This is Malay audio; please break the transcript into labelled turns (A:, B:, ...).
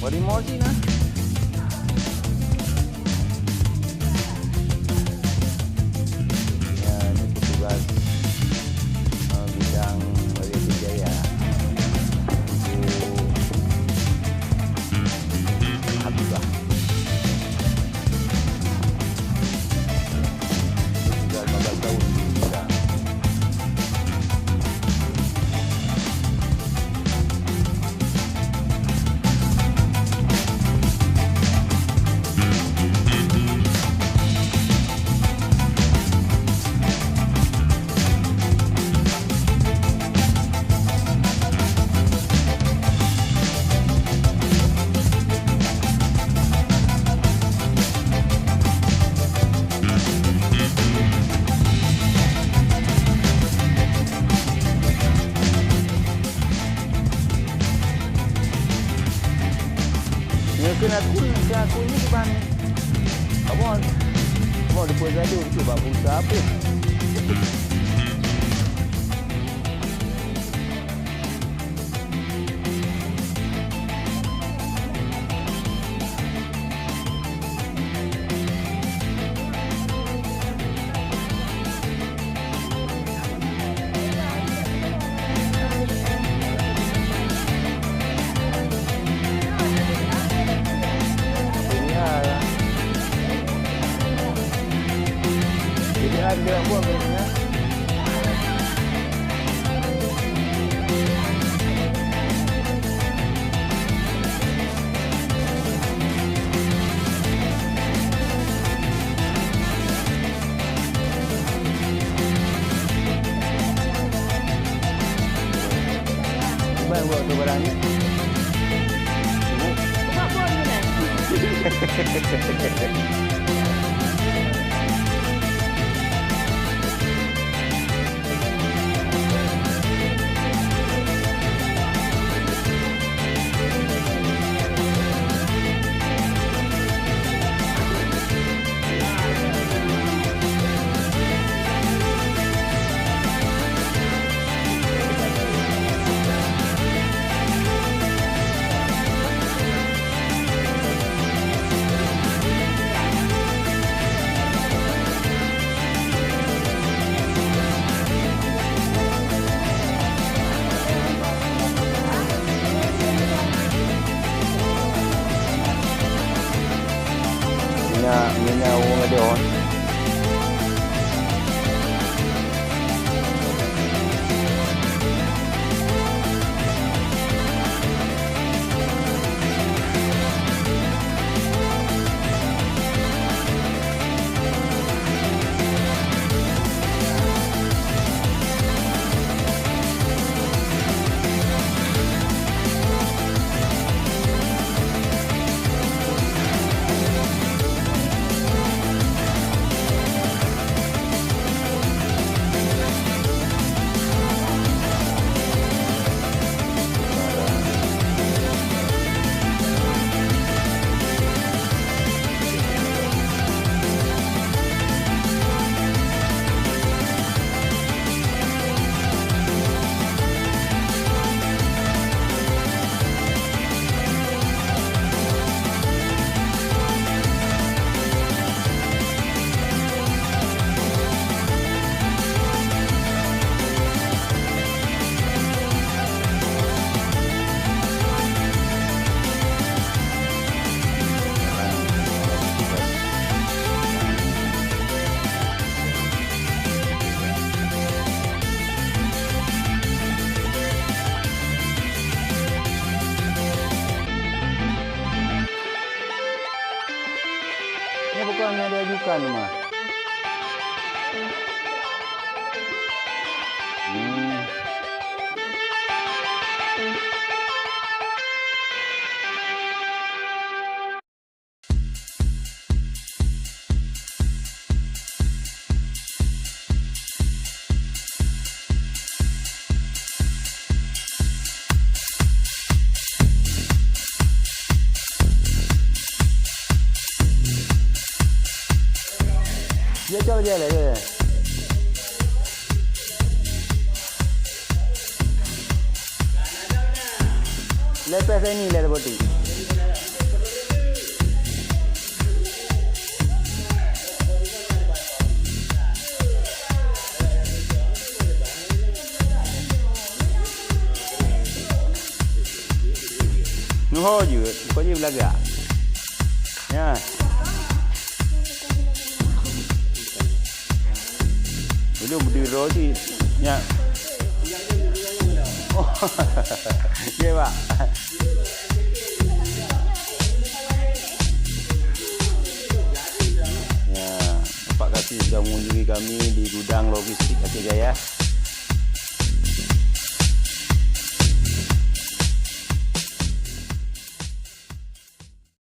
A: Harimau sini nah. Ya, ini petugas bidang Malaysia Jaya. Ibu Habibah. Sudah 15 tahun di bidang. Kena aku ni bukan apa depois ada tu bab usaha apa. Dia buat begini. Cuba buat tu barang ni.
B: Buat pun ni. Minyak orang ada orang. Ini bukan yang diajukan mah. Dia coba jalan dia. Lepas ini lah boti. Nuho je, kau je belagak. Ya. Belum berdiri sih. Ya. Oh. Ya, Pak. Ya, Bapak kasih sudah mengunjungi kami di gudang logistik Aceh Jaya.